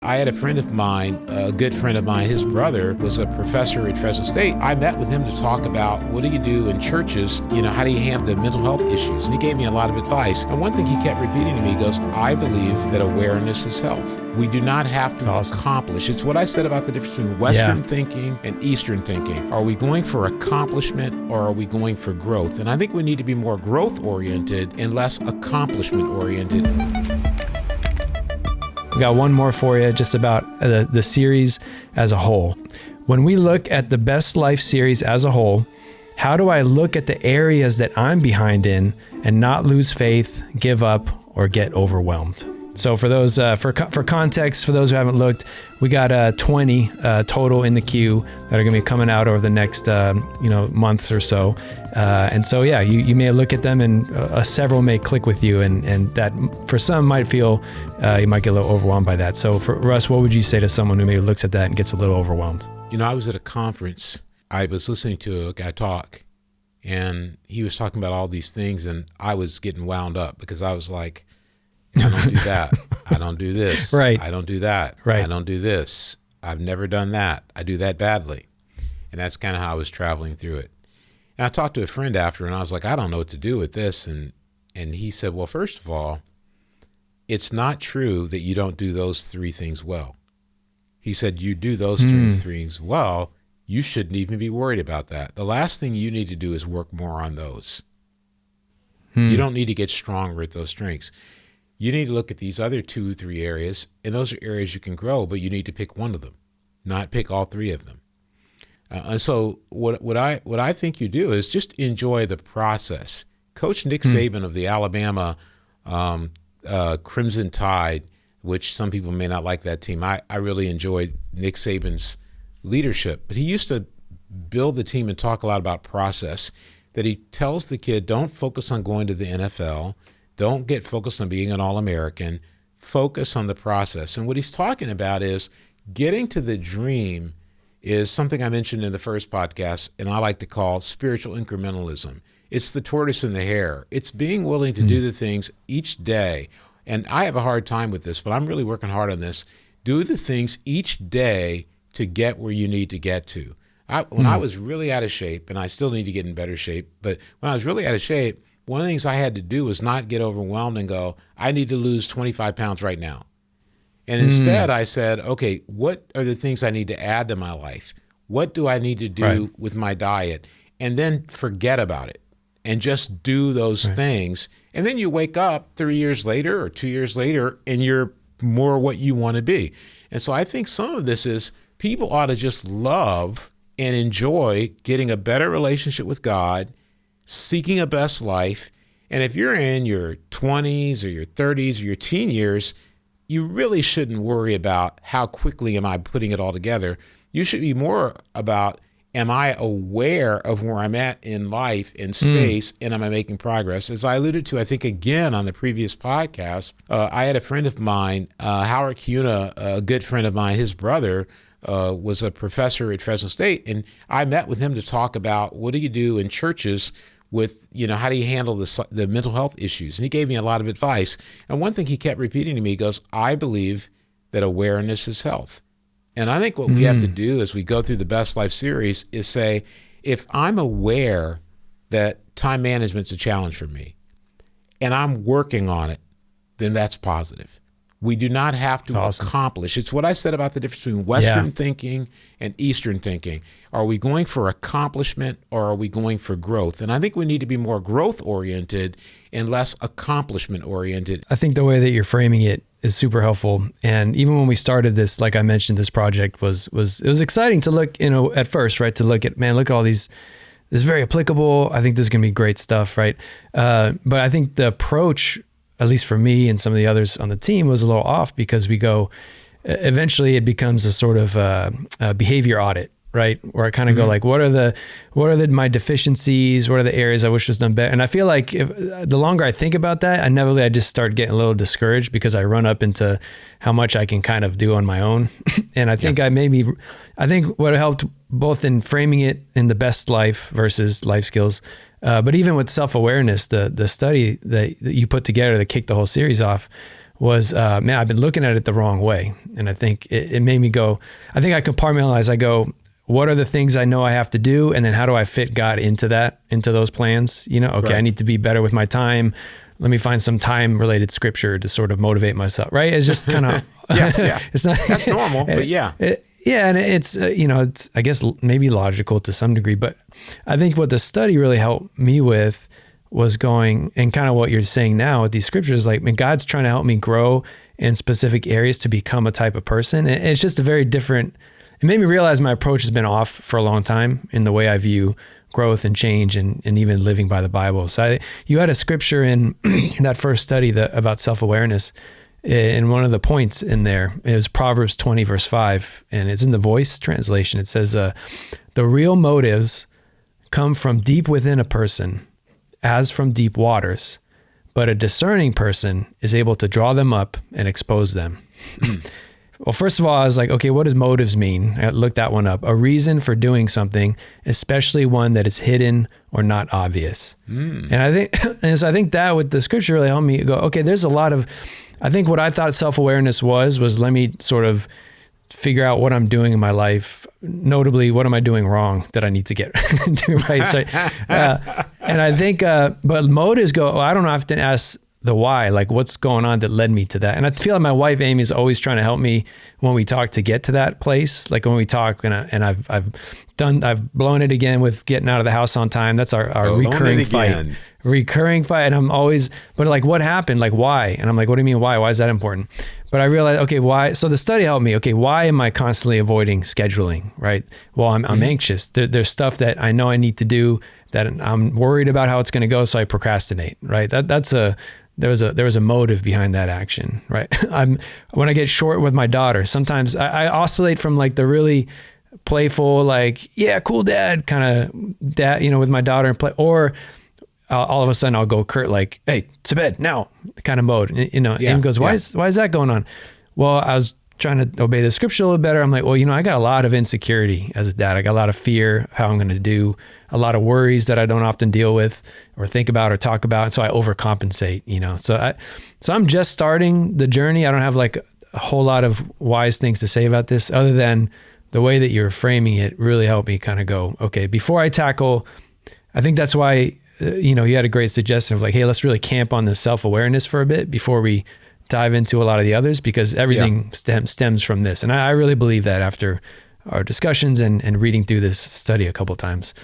I had a friend of mine, a good friend of mine, his brother was a professor at Fresno State. I met with him to talk about what do you do in churches, how do you handle the mental health issues? And he gave me a lot of advice. And one thing he kept repeating to me, he goes, I believe that awareness is health. We do not have to accomplish. It's what I said about the difference between Western thinking and Eastern thinking. Are we going for accomplishment or are we going for growth? And I think we need to be more growth-oriented and less accomplishment-oriented. We got one more for you, just about the series as a whole. When we look at the Best Life series as a whole, how do I look at the areas that I'm behind in and not lose faith, give up, or get overwhelmed? So for those, for context, for those who haven't looked, we got 20 total in the queue that are going to be coming out over the next months or so. And so, yeah, you may look at them and several may click with you, and that for some might feel you might get a little overwhelmed by that. So for Russ, what would you say to someone who maybe looks at that and gets a little overwhelmed? I was at a conference. I was listening to a guy talk, and he was talking about all these things, and I was getting wound up because I was like, I don't do that. I don't do this. Right. I don't do that. Right. I don't do this. I've never done that. I do that badly. And that's kind of how I was traveling through it. And I talked to a friend after, and I was like, I don't know what to do with this. And he said, well, first of all, it's not true that you don't do those three things well. He said, you do those three things well, you shouldn't even be worried about that. The last thing you need to do is work more on those. You don't need to get stronger at those strengths. You need to look at these other 2-3 areas, and those are areas you can grow, but you need to pick one of them, not pick all three of them. And so what I think you do is just enjoy the process. Coach Nick Saban of the Alabama Crimson Tide, which some people may not like that team. I really enjoyed Nick Saban's leadership, but he used to build the team and talk a lot about process, that he tells the kid, don't focus on going to the NFL. Don't get focused on being an All-American. Focus on the process. And what he's talking about is getting to the dream is something I mentioned in the first podcast, and I like to call spiritual incrementalism. It's the tortoise and the hare. It's being willing to do the things each day. And I have a hard time with this, but I'm really working hard on this. Do the things each day to get where you need to get to. When I was really out of shape, and I still need to get in better shape, but when I was really out of shape, one of the things I had to do was not get overwhelmed and go, I need to lose 25 pounds right now. And instead I said, okay, what are the things I need to add to my life? What do I need to do with my diet? And then forget about it and just do those things. And then you wake up 3 years later or 2 years later and you're more what you want to be. And so I think some of this is people ought to just love and enjoy getting a better relationship with God, seeking a best life. And if you're in your 20s or your 30s or your teen years, you really shouldn't worry about how quickly am I putting it all together. You should be more about, am I aware of where I'm at in life, in space, and am I making progress? As I alluded to, I think again on the previous podcast, I had a friend of mine, Howard Cuna, a good friend of mine, his brother, was a professor at Fresno State, and I met with him to talk about what do you do in churches with, how do you handle the mental health issues? And he gave me a lot of advice. And one thing he kept repeating to me, he goes, I believe that awareness is health. And I think what we have to do as we go through the Best Life series is say, if I'm aware that time management's a challenge for me and I'm working on it, then that's positive. We do not have to accomplish. It's what I said about the difference between Western thinking and Eastern thinking. Are we going for accomplishment or are we going for growth? And I think we need to be more growth-oriented and less accomplishment-oriented. I think the way that you're framing it is super helpful. And even when we started this, like I mentioned, this project was exciting to look, at first, right? To look at all these, this is very applicable. I think this is going to be great stuff, right? But I think the approach, at least for me and some of the others on the team, was a little off because we go, eventually it becomes a sort of a behavior audit, right? Where I kind of go like, what are my deficiencies? What are the areas I wish was done better? And I feel like the longer I think about that, I just start getting a little discouraged because I run up into how much I can kind of do on my own. And I think I think what helped both in framing it in the best life versus life skills, but even with self-awareness, the study that you put together that kicked the whole series off was, man, I've been looking at it the wrong way. And I think it made me go, I think I compartmentalize. I go, what are the things I know I have to do? And then how do I fit God into those plans? Okay, right. I need to be better with my time. Let me find some time related scripture to sort of motivate myself. Right. It's just kind of, yeah. It's not, that's normal, but yeah. And it's, it's, I guess maybe logical to some degree, but I think what the study really helped me with was going, and kind of what you're saying now with these scriptures, like, man, God's trying to help me grow in specific areas to become a type of person. And it's just a very different, it made me realize my approach has been off for a long time in the way I view growth and change and even living by the Bible. So you had a scripture in that first study about self-awareness, and one of the points in there is Proverbs 20 verse 5, and it's in the Voice translation. It says, the real motives come from deep within a person, as from deep waters, but a discerning person is able to draw them up and expose them. Well, first of all, I was like, okay, what does motives mean? I looked that one up. A reason for doing something, especially one that is hidden or not obvious. And so I think that with the scripture really helped me go, okay, there's a lot of, I think what I thought self-awareness was let me sort of figure out what I'm doing in my life. Notably, what am I doing wrong that I need to get do right? So, and I think, but motives go, I don't know, I have to ask the why, like what's going on that led me to that. And I feel like my wife, Amy, is always trying to help me when we talk to get to that place. Like when we talk and I've blown it again with getting out of the house on time. That's our recurring fight. And I'm always, but like, what happened? Like, why? And I'm like, what do you mean, why? Why is that important? But I realized, okay, why? So the study helped me. Okay, why am I constantly avoiding scheduling, right? Well, I'm anxious. There's stuff that I know I need to do that I'm worried about how it's going to go. So I procrastinate, right? There was a motive behind that action, right? When I get short with my daughter, sometimes I oscillate from like the really playful, like, yeah, cool dad kind of dad, with my daughter and play, or all of a sudden I'll go curt, like, hey, to bed now kind of mode. Amy goes, why is that going on? Well, I was trying to obey the scripture a little better. I'm like, well, I got a lot of insecurity as a dad. I got a lot of fear of how I'm going to do, a lot of worries that I don't often deal with or think about or talk about. And so I overcompensate, so I'm just starting the journey. I don't have like a whole lot of wise things to say about this other than the way that you're framing it really helped me kind of go, okay, before I tackle, I think that's why, you had a great suggestion of like, hey, let's really camp on the self-awareness for a bit before we dive into a lot of the others, because everything stems from this. And I really believe that after our discussions and reading through this study a couple of times.